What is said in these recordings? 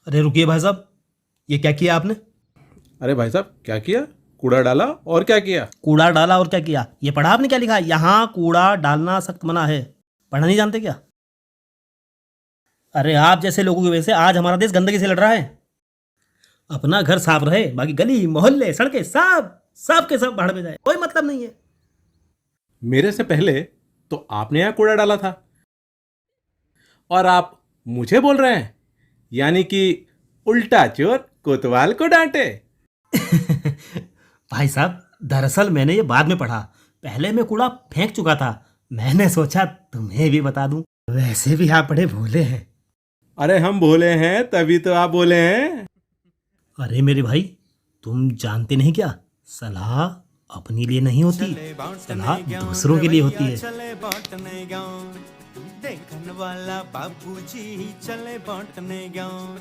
अरे रुकिए भाई साहब, ये क्या किया आपने? अरे भाई साहब, क्या किया? कूड़ा डाला और क्या किया? कूड़ा डाला और क्या किया? ये पढ़ा आपने? क्या लिखा है यहाँ? कूड़ा डालना सख्त मना है। पढ़ना नहीं जानते क्या? अरे आप जैसे लोगों की वजह से आज हमारा देश गंदगी से लड़ रहा है। अपना घर साफ रहे, बाकी गली मोहल्ले सड़कें सब सब के सब भाड़ में जाए, कोई मतलब नहीं है। मेरे से पहले तो आपने यहाँ कूड़ा डाला था और आप मुझे बोल रहे हैं, यानी कि उल्टा चोर कोतवाल को डांटे। भाई साहब, दरअसल मैंने ये बाद में पढ़ा, पहले मैं कूड़ा फेंक चुका था। मैंने सोचा तुम्हें भी बता दूं। वैसे भी आप बड़े भोले हैं। अरे हम भोले हैं तभी तो आप बोले हैं। अरे मेरे भाई, तुम जानते नहीं क्या? सलाह अपने लिए नहीं होती, सलाह दूसरों के लिए होती है। चले बांटने गाँव, देखने वाला बाबूजी चले बांटने गाँव।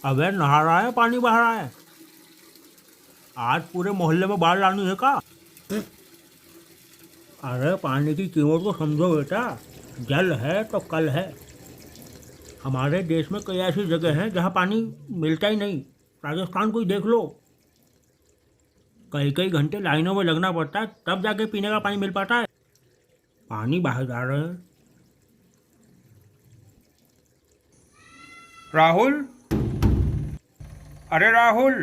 अबे नहा रहा है, पानी बह रहा है। आज पूरे मोहल्ले में बाढ़ लानी है का? अरे पानी की कीमत को समझो बेटा, जल है तो कल है। हमारे देश में कई ऐसी जगह हैं जहाँ पानी मिलता ही नहीं। राजस्थान को ही देख लो, कई कई घंटे लाइनों में लगना पड़ता है तब जाके पीने का पानी मिल पाता है। पानी बाहर जा रहे हैं। राहुल, अरे राहुल,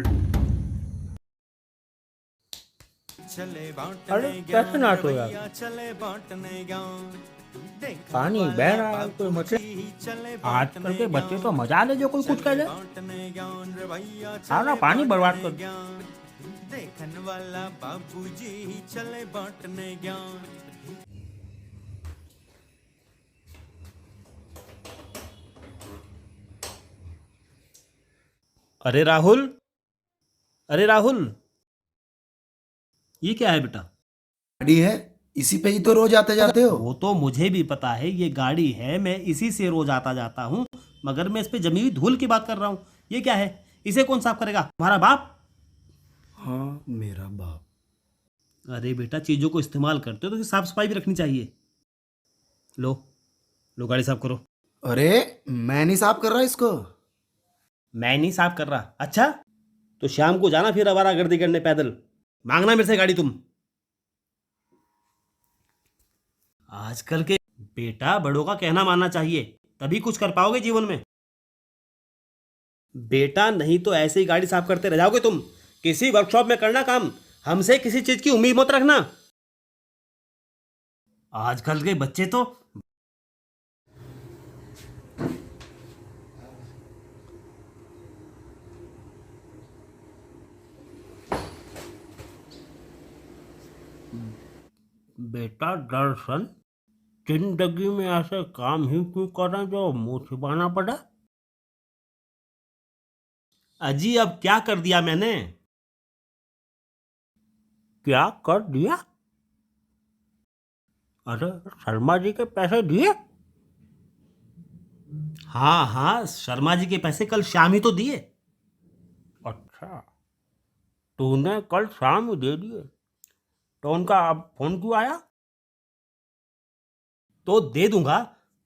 चले बांटने अरे कैसे नाच हो यार? चले बांटने गाँव, पानी बह रहा है, कोई मतलब? आजकल के बच्चे तो मजा ले जो कोई कुछ कह दे। सारा पानी बर्बाद कर दिया। देखने वाला बाबूजी चले बांटने गाँव। अरे राहुल, अरे राहुल, ये क्या है बेटा? गाड़ी है, इसी पे ही तो रोज आते जाते हो। वो तो मुझे भी पता है, ये गाड़ी है, मैं इसी से रोज आता जाता हूँ। मगर मैं इस पे जमी हुई धूल की बात कर रहा हूँ। ये क्या है? इसे कौन साफ करेगा? तुम्हारा बाप? हाँ, मेरा बाप। अरे बेटा, चीजों को इस्तेमाल करते हो तो साफ सफाई भी रखनी चाहिए। लो, लो गाड़ी साफ करो। अरे मैं नहीं साफ कर रहा इसको। मैं नहीं साफ कर रहा? अच्छा, तो शाम को जाना फिर आवारागर्दी करने पैदल, मांगना मेरे से गाड़ी तुम। आजकल के बेटा, बड़ों का कहना मानना चाहिए, तभी कुछ कर पाओगे जीवन में। बेटा नहीं तो ऐसे ही गाड़ी साफ करते रह जाओगे तुम। किसी वर्कशॉप में करना काम, हमसे किसी चीज की उम्मीद मत रखना। आजकल के बच्चे तो बेटा, दरअसल जिंदगी में ऐसे काम ही क्यों करें जो मुंह छिपाना पड़े? अजी, अब क्या कर दिया मैंने? क्या कर दिया? अरे शर्मा जी के पैसे दिए? हाँ हाँ, शर्मा जी के पैसे कल शाम ही तो दिए। अच्छा, तूने कल शाम ही दे दिए? तो उनका अब फोन क्यों आया? तो दे दूंगा।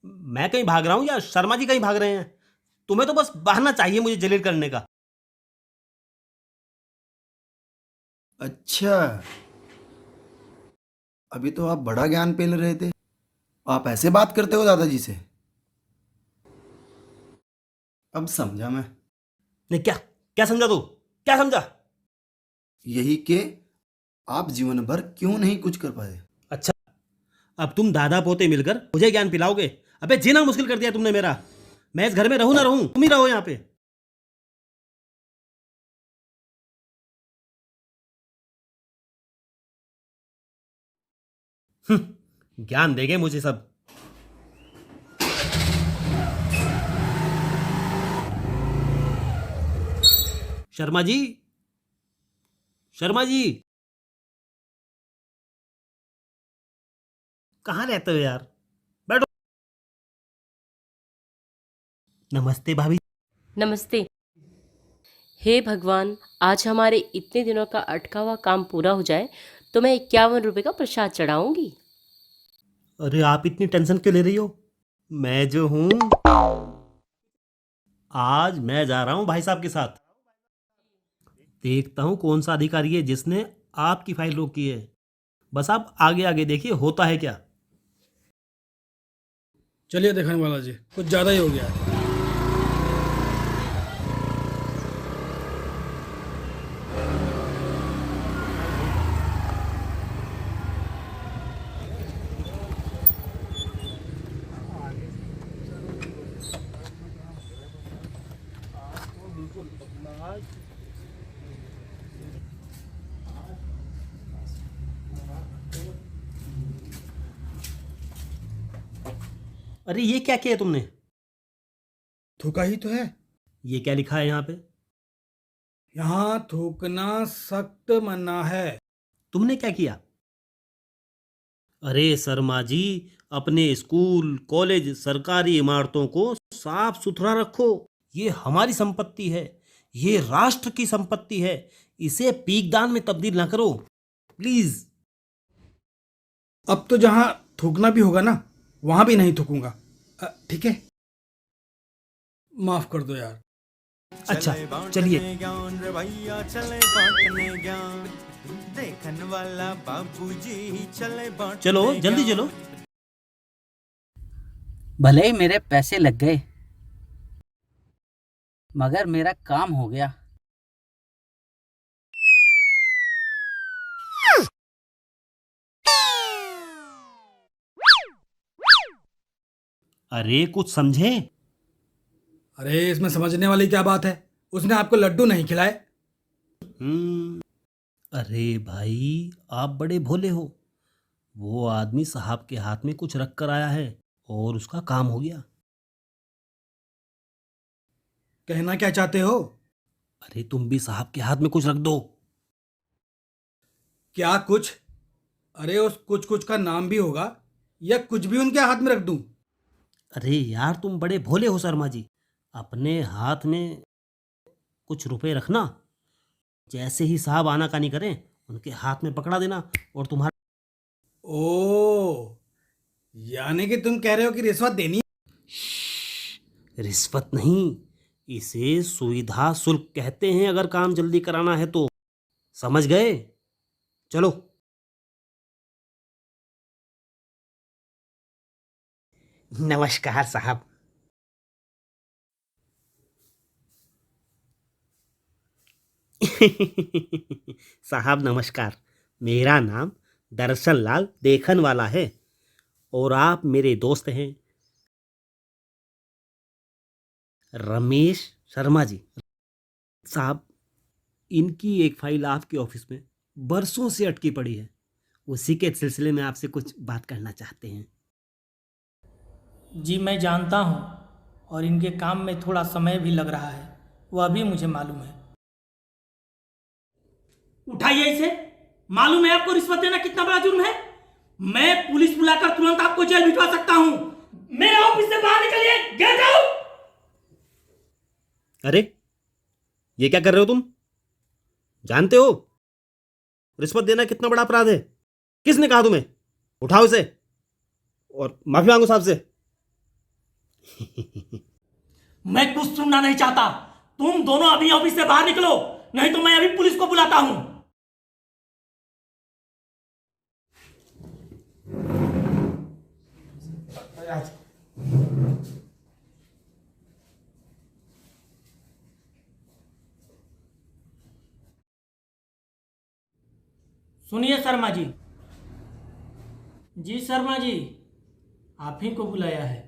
मैं कहीं भाग रहा हूं या शर्मा जी कहीं भाग रहे हैं? तुम्हें तो बस बहाना चाहिए मुझे जलील करने का। अच्छा, अभी तो आप बड़ा ज्ञान पेल रहे थे, आप ऐसे बात करते हो दादाजी से? अब समझा मैं। नहीं, क्या क्या समझा तू? क्या समझा? यही कि आप जीवन भर क्यों नहीं कुछ कर पाए। अच्छा, अब तुम दादा पोते मिलकर मुझे ज्ञान पिलाओगे? अबे जीना मुश्किल कर दिया तुमने मेरा। मैं इस घर में रहूं ना रहूं, तुम ही रहो यहाँ पे। ज्ञान देंगे मुझे सब। शर्मा जी, शर्मा जी, कहाँ रहते हो यार? बैठो। नमस्ते भाभी। नमस्ते। हे भगवान, आज हमारे इतने दिनों का अटका हुआ काम पूरा हो जाए तो मैं 51 रुपये का प्रसाद चढ़ाऊंगी। अरे आप इतनी टेंशन क्यों ले रही हो? मैं जो हूं, आज मैं जा रहा हूं भाई साहब के साथ। देखता हूं कौन सा अधिकारी है जिसने आपकी फाइल रोकी है। बस आप आगे आगे देखिए होता है क्या। चलिए देखने वाला जी, कुछ ज़्यादा ही हो गया है। अरे ये क्या किया तुमने? थूका ही तो है। ये क्या लिखा है यहाँ पे? यहाँ थूकना सख्त मना है। तुमने क्या किया? अरे शर्मा जी, अपने स्कूल कॉलेज सरकारी इमारतों को साफ सुथरा रखो। ये हमारी संपत्ति है, ये राष्ट्र की संपत्ति है। इसे पीकदान में तब्दील ना करो प्लीज। अब तो जहाँ थूकना भी होगा ना, वहाँ भी नहीं थूकूंगा। ठीक है, माफ कर दो यार। अच्छा, चले चलिए। बांटने ज्ञान रे भैया चले बांटने ज्ञान देखन वाला बाबूजी चले बांटने चलो जल्दी ज्ञान। चलो। भले ही मेरे पैसे लग गए, मगर मेरा काम हो गया। अरे कुछ समझे? अरे इसमें समझने वाली क्या बात है? उसने आपको लड्डू नहीं खिलाए? अरे भाई, आप बड़े भोले हो। वो आदमी साहब के हाथ में कुछ रख कर आया है और उसका काम हो गया। कहना क्या चाहते हो? अरे तुम भी साहब के हाथ में कुछ रख दो। क्या कुछ? अरे उस कुछ कुछ का नाम भी होगा, या कुछ भी उनके हाथ में रख दूं? अरे यार तुम बड़े भोले हो शर्मा जी। अपने हाथ में कुछ रुपए रखना, जैसे ही साहब आनाकानी करें उनके हाथ में पकड़ा देना और तुम्हारा। ओ, यानी कि तुम कह रहे हो कि रिश्वत देनी है? रिश्वत नहीं, इसे सुविधा शुल्क कहते हैं अगर काम जल्दी कराना है तो। समझ गए? चलो। नमस्कार साहब। साहब नमस्कार। मेरा नाम दर्शन लाल देखन वाला है और आप मेरे दोस्त हैं रमेश शर्मा जी। साहब, इनकी एक फाइल आपके ऑफिस में बरसों से अटकी पड़ी है। उसी के सिलसिले में आपसे कुछ बात करना चाहते हैं। जी मैं जानता हूँ, और इनके काम में थोड़ा समय भी लग रहा है, वह भी मुझे मालूम है। उठाइए इसे। मालूम है आपको रिश्वत देना कितना बड़ा जुर्म है? मैं पुलिस बुलाकर तुरंत आपको जेल भिजवा सकता हूँ। मेरे ऑफिस से बाहर निकलिए, गेट आउट। अरे ये क्या कर रहे हो तुम? जानते हो रिश्वत देना कितना बड़ा अपराध है? किसने कहा तुम्हें? उठाओ इसे और माफी मांगो साहब से। मैं कुछ सुनना नहीं चाहता। तुम दोनों अभी ऑफिस से बाहर निकलो, नहीं तो मैं अभी पुलिस को बुलाता हूं। सुनिए शर्मा जी। जी शर्मा जी, आप ही को बुलाया है।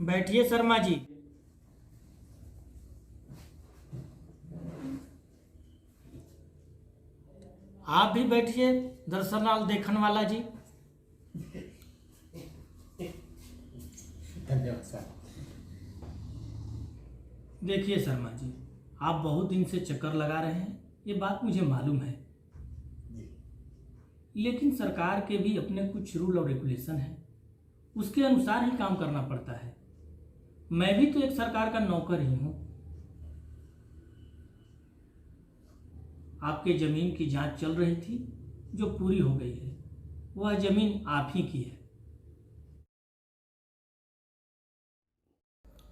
बैठिए शर्मा जी। आप भी बैठिए दर्शनाल देखन वाला जी। देखिए शर्मा जी, आप बहुत दिन से चक्कर लगा रहे हैं, ये बात मुझे मालूम है। लेकिन सरकार के भी अपने कुछ रूल और रेगुलेशन हैं, उसके अनुसार ही काम करना पड़ता है। मैं भी तो एक सरकार का नौकर ही हूं। आपके जमीन की जांच चल रही थी, जो पूरी हो गई है। वह जमीन आप ही की है।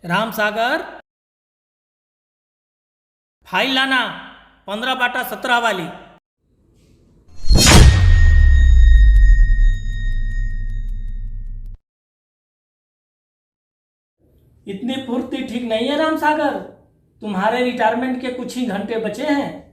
राम सागर, फाइल लाना, 15/17 वाली। इतनी फुर्ती ठीक नहीं है राम सागर। तुम्हारे रिटायरमेंट के कुछ ही घंटे बचे हैं।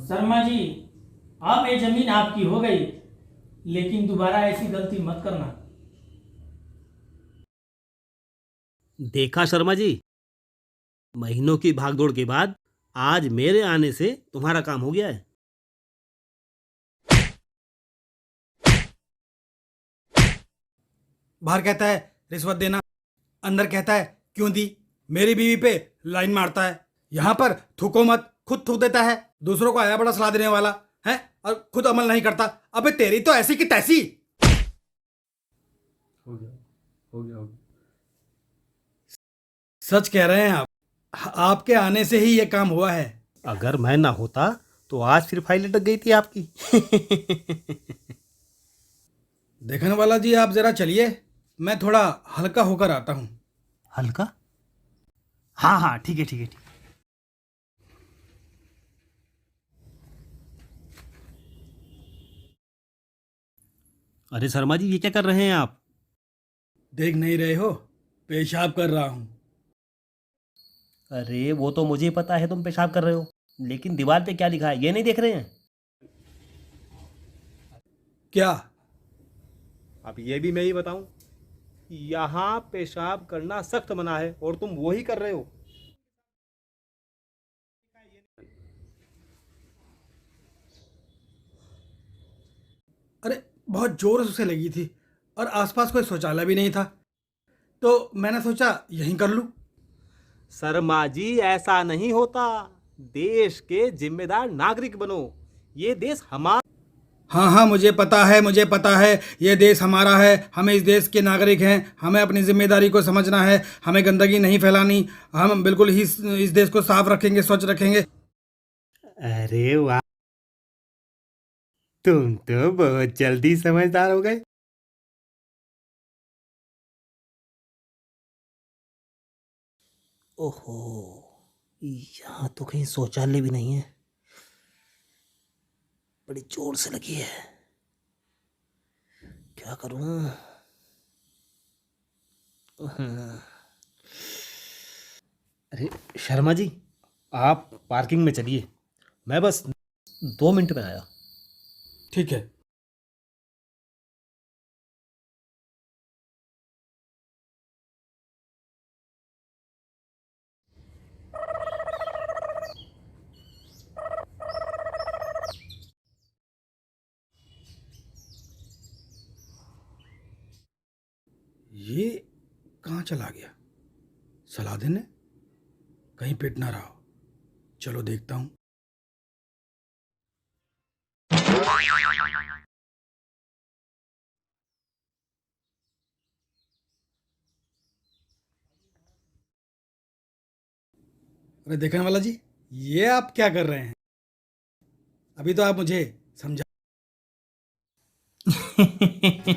शर्मा जी, अब ये जमीन आपकी हो गई, लेकिन दोबारा ऐसी गलती मत करना। देखा शर्मा जी, महीनों की भागदौड़ के बाद आज मेरे आने से तुम्हारा काम हो गया है। बाहर कहता है रिश्वत देना, अंदर कहता है क्यों दी। मेरी बीवी पे लाइन मारता है। यहाँ पर थूको मत, खुद थूक देता है। दूसरों को आया बड़ा सलाह देने वाला है और खुद अमल नहीं करता। अबे तेरी तो ऐसी की तैसी। हो गया हो गया हो गया। सच कह रहे हैं आप। आपके आने से ही ये काम हुआ है। अगर मैं ना होता तो आज फिर फाइल लटक गई थी आपकी। देखने वाला जी, आप जरा चलिए, मैं थोड़ा हल्का होकर आता हूँ। हल्का? हाँ हाँ, ठीक है ठीक है ठीक है। अरे शर्मा जी, ये क्या कर रहे हैं आप? देख नहीं रहे हो, पेशाब कर रहा हूँ। अरे वो तो मुझे पता है तुम पेशाब कर रहे हो, लेकिन दीवार पे क्या लिखा है ये नहीं देख रहे हैं? क्या? अब ये भी मैं ही बताऊं, यहाँ पेशाब करना सख्त मना है और तुम वो ही कर रहे हो। अरे बहुत जोर से उसे लगी थी और आसपास कोई शौचालय भी नहीं था, तो मैंने सोचा यहीं कर लूँ। शर्मा जी, ऐसा नहीं होता। देश के जिम्मेदार नागरिक बनो। ये देश हमारा। हाँ हाँ, मुझे पता है, मुझे पता है। ये देश हमारा है, हम इस देश के नागरिक हैं। हमें अपनी जिम्मेदारी को समझना है, हमें गंदगी नहीं फैलानी। हम बिल्कुल ही इस देश को साफ रखेंगे, स्वच्छ रखेंगे। अरे वाह, तुम तो बहुत जल्दी समझदार हो गए। ओहो, यहाँ तो कहीं शौचालय भी नहीं है। बड़ी जोर से लगी है, क्या करूं? अरे शर्मा जी, आप पार्किंग में चलिए, मैं बस 2 मिनट में आया। ठीक है। ये कहाँ चला गया? सलाह देने? कहीं पिट ना रहा हो। चलो देखता हूँ। अरे देखने वाला जी, ये आप क्या कर रहे हैं? अभी तो आप मुझे समझा।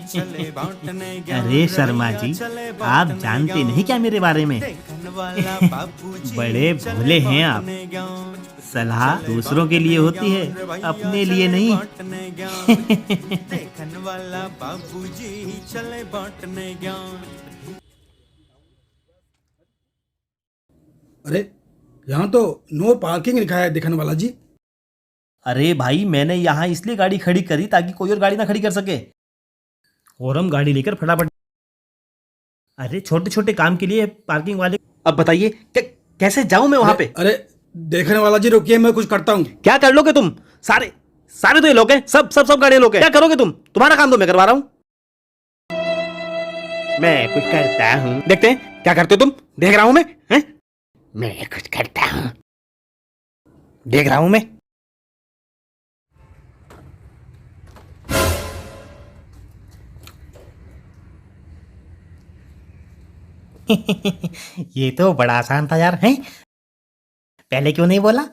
चले बांटने ज्ञान अरे शर्मा रवैया जी, चले आप बांटने जानते ज्ञान। नहीं क्या मेरे बारे में? देखन वाला बाबूजी बड़े चले भोले हैं आप। बांटने ज्ञान। सलाह चले दूसरों के लिए बांटने होती है, ज्ञान, रवैया अपने चले लिए नहीं। बांटने ज्ञान। देखन वाला बाबूजी चले बांटने ज्ञान। अरे यहाँ तो नो पार्किंग लिखा है दिखन वाला जी। अरे भाई, मैंने यहाँ इसलिए गाड़ी खड़ी करी ताकि कोई और गाड़ी ना खड़ी कर सके, और हम गाड़ी लेकर फटाफट। अरे छोटे छोटे काम के लिए पार्किंग वाले। अब बताइए कैसे जाऊं मैं वहां पे? अरे देखने वाला जी रुकिए, मैं कुछ करता हूँ। क्या कर लोगे तुम? सारे सारे तो ये लोग हैं, सब गाड़ियां लोग हैं। क्या करोगे तुम? तुम्हारा काम तो मैं करवा रहा हूं। मैं कुछ करता हूं, देखते हैं क्या करते हो तुम। देख रहा हूं मैं, हैं? मैं कुछ करता हूं, देख रहा हूं मैं। ये तो बड़ा आसान था यार, हैं? पहले क्यों नहीं बोला?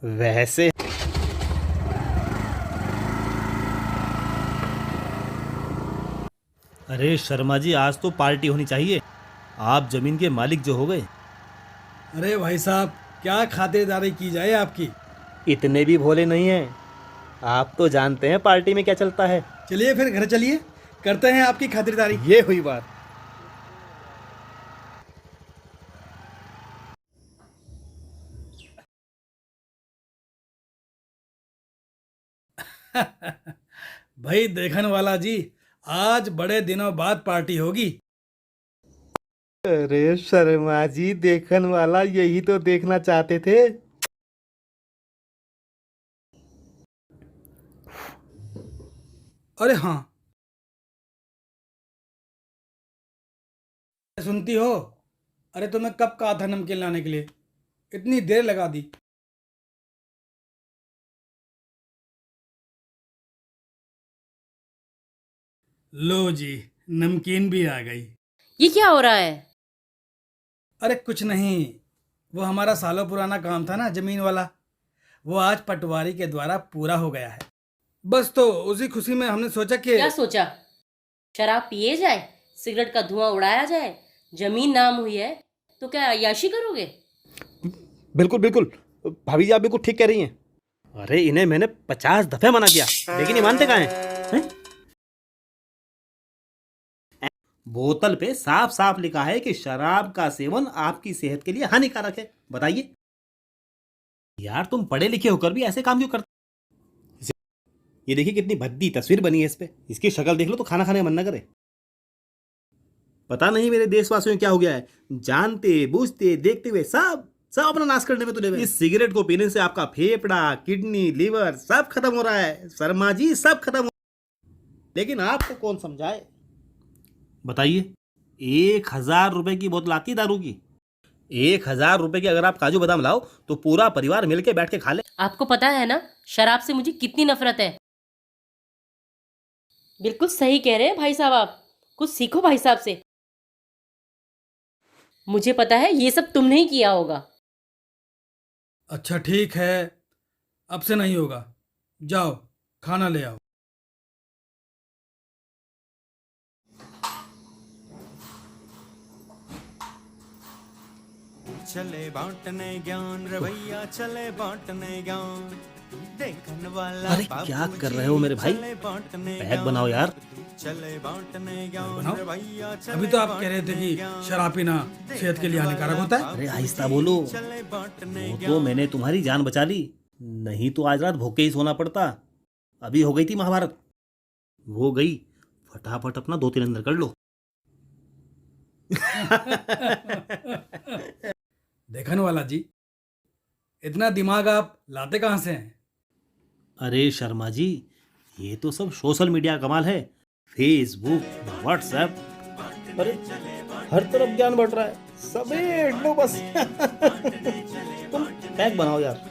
वैसे अरे शर्मा जी, आज तो पार्टी होनी चाहिए। आप जमीन के मालिक जो हो गए। अरे भाई साहब, क्या खातिरदारी की जाए आपकी। इतने भी भोले नहीं हैं। आप तो जानते हैं पार्टी में क्या चलता है। चलिए फिर घर चलिए, करते हैं आपकी खातिरदारी। ये हुई बात। भाई देखन वाला जी, आज बड़े दिनों बाद पार्टी होगी। अरे शर्मा जी, देखन वाला यही तो देखना चाहते थे। अरे हाँ, सुनती हो? अरे तुम्हें कब कहा था नमकीन लाने के लिए, इतनी देर लगा दी। लो जी, नमकीन भी आ गई। ये क्या हो रहा है? अरे कुछ नहीं, वो हमारा सालों पुराना काम था ना जमीन वाला, वो आज पटवारी के द्वारा पूरा हो गया है। बस तो उसी खुशी में हमने सोचा कि क्या सोचा? शराब पिए जाए, सिगरेट का धुआं उड़ाया जाए, जमीन नाम हुई है तो क्या अय्याशी करोगे? बिल्कुल बिल्कुल, भाभी जी आप बिल्कुल ठीक कह रही हैं। अरे इन्हें मैंने 50 दफे मना किया, लेकिन ये मानते कहाँ हैं? बोतल पे साफ साफ लिखा है कि शराब का सेवन आपकी सेहत के लिए हानिकारक है। बताइए यार, तुम पढ़े लिखे होकर भी ऐसे काम क्यों करते? ये देखिए कितनी भद्दी तस्वीर बनी है इस पे। इसकी शक्ल देख लो तो खाना खाने का मन ना करे। पता नहीं मेरे देशवासियों में क्या हो गया है, जानते बूझते देखते हुए सब सब अपना नाश करने में तुले हुए। इस सिगरेट को पीने से आपका फेफड़ा, किडनी, लीवर सब खत्म हो रहा है शर्मा जी, सब खत्म हो। लेकिन आपको कौन समझाए? बताइए, 1000 रुपए की बोतल आती है दारू की। 1000 रुपए की अगर आप काजू बादाम लाओ तो पूरा परिवार मिलके बैठ के खा ले। आपको पता है ना शराब से मुझे कितनी नफरत है। बिल्कुल सही कह रहे हैं भाई साहब, आप कुछ सीखो भाई साहब से। मुझे पता है ये सब तुमने ही किया होगा। अच्छा ठीक है, अब से नहीं होगा, जाओ खाना ले आओ। चले बांटने ज्ञान, रवैया चले बांटने ज्ञान। देखन वाला अरे क्या कर रहे हो मेरे भाई? पैक बनाओ यार। चले बांटने ज्ञान, बनाओ। रवैया चले अभी तो आप कह रहे थे कि शराब पीना सेहत के लिए हानिकारक होता है। अरे आहिस्ता बोलो, चले बांटने वो तो मैंने तुम्हारी जान बचा ली, नहीं तो आज रात भूखे ही सोना पड़ता। अभी हो गई थी महाभारत, वो गई। फटाफट अपना 2-3 अंदर कर लो। देखन वाला जी, इतना दिमाग आप लाते कहाँ से हैं? अरे शर्मा जी, ये तो सब सोशल मीडिया का कमाल है। फेसबुक, व्हाट्सएप, अरे हर तरफ ज्ञान बढ़ रहा है। समेट लो बस। तुम पैक बनाओ यार।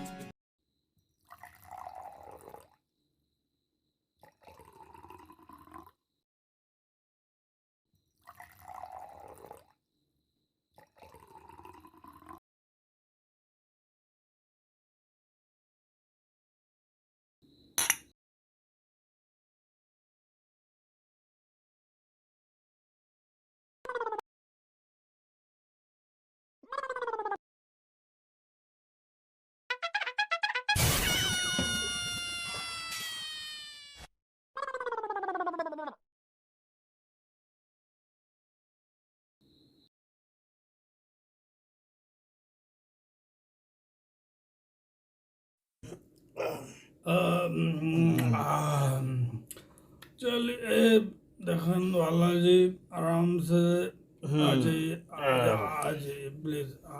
चलिए देखन वाला जी, आराम से आ जाइए, आ जाइए प्लीज, आ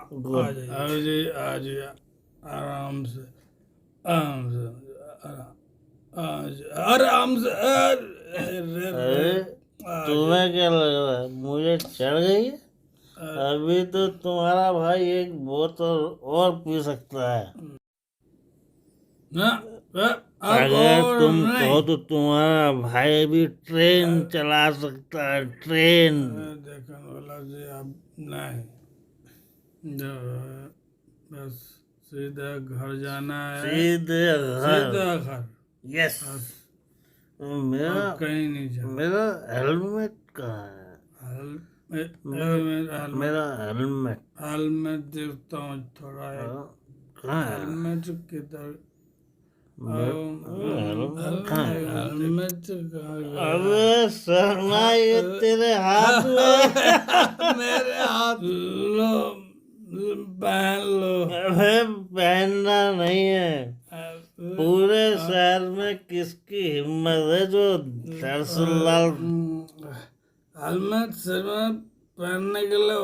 जाइए, आ जाइए आराम से, आराम से, आराम से। तुम्हें क्या लग रहा है मुझे चढ़ गई है? अभी तो तुम्हारा भाई एक बोतल और पी सकता है। अगर तुम कहो तो तुम्हारा भाई भी ट्रेन चला सकता है, ट्रेन। देखन वाला जी अब नहीं, बस सीधा घर जाना है, सीधे घर। सीधा घर, यस। मेरा कहीं नहीं जाना। मेरा हेलमेट कहाँ है? मेरा हेलमेट हेलमेट देखता हूँ थोड़ा, कहाँ है? हेलमेट किधर? हेलमेट कहाँ है? हेलमेट कहाँ गया? अबे शर्मा, ये तेरे हाथ में। मेरे हाथ लो, पहन लो। अबे पहनना नहीं है। पूरे शहर में किसकी हिम्मत है जो दरअसल हेलमेट सिर में पहनने के लिए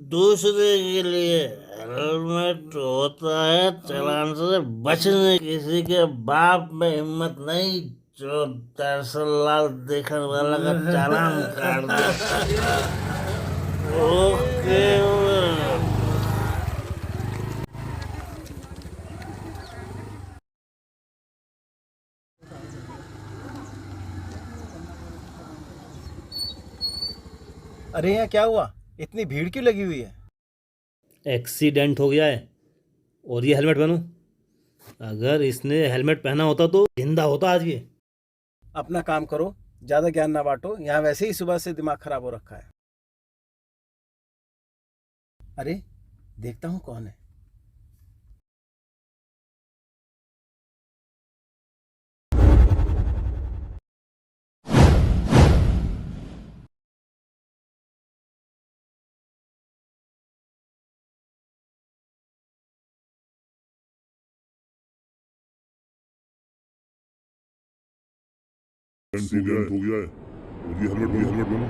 दूसरे के लिए हेलमेट होता है चालान से बचने। किसी के बाप में हिम्मत नहीं जो दरअसल देखने वाला का चालान काट दे। ओके। अरे यहाँ क्या हुआ, इतनी भीड़ क्यों लगी हुई है? एक्सीडेंट हो गया है और ये हेलमेट पहनूं। अगर इसने हेलमेट पहना होता तो जिंदा होता आज ये। अपना काम करो, ज्यादा ज्ञान ना बांटो, यहाँ वैसे ही सुबह से दिमाग खराब हो रखा है। अरे देखता हूँ कौन है। एक्सीडेंट हो गया है और ये हेलमेट बनो।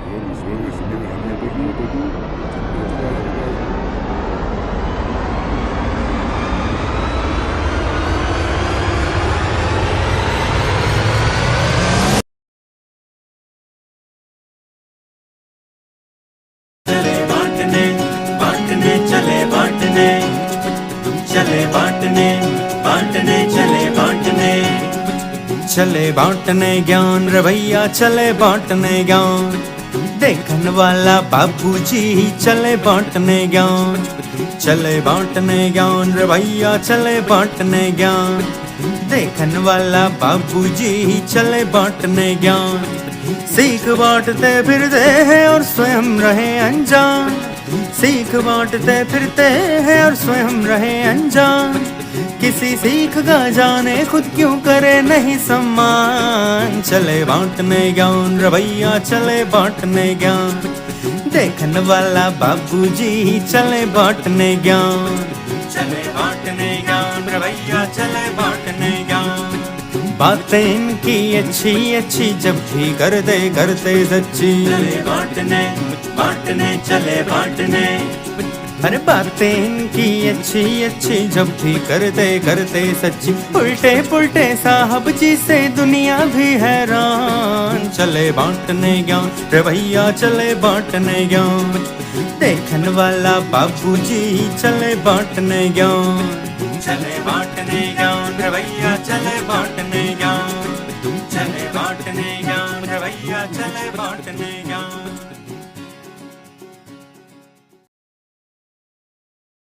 अगर इस वक्त इसमें हेलमेट नहीं होता तो चले बांटने बांटने चले बांटने, चले बांटने बांटने चले बांटने, चले बांटने ज्ञान रे भैया, चले बांटने ज्ञान। देखन वाला बाबूजी चले बांटने ज्ञान, चले बांटने ज्ञान रे भैया, चले बांटने ज्ञान। देखन वाला बाबूजी चले बांटने ज्ञान। सीख बांटते फिरते हैं और स्वयं रहे अनजान, सीख बांटते फिरते हैं और स्वयं रहे अनजान। किसी सीख का जाने खुद क्यों करे नहीं सम्मान। चले बांटने ज्ञान रे भैया, चले बांटने ज्ञान। देखने वाला बाबूजी चले बांटने ज्ञान, चले बांटने ज्ञान रे भैया, चले बांटने ज्ञान। बातें इनकी अच्छी अच्छी जब भी करते सच्ची। चले बांटने बांटने चले बांटने, हर बातें इनकी अच्छी अच्छी, जब भी करते करते सच्ची, उल्टे पुल्टे साहब जी से दुनिया भी हैरान। चले बांटने ज्ञान रे भैया, चले बांटने ज्ञान, देखने वाला बाबूजी चले बांटने ज्ञान। चले बांटने ज्ञान रे भैया, चले बांटने ज्ञान, चले बांटने ज्ञान रे भैया, चले बांटने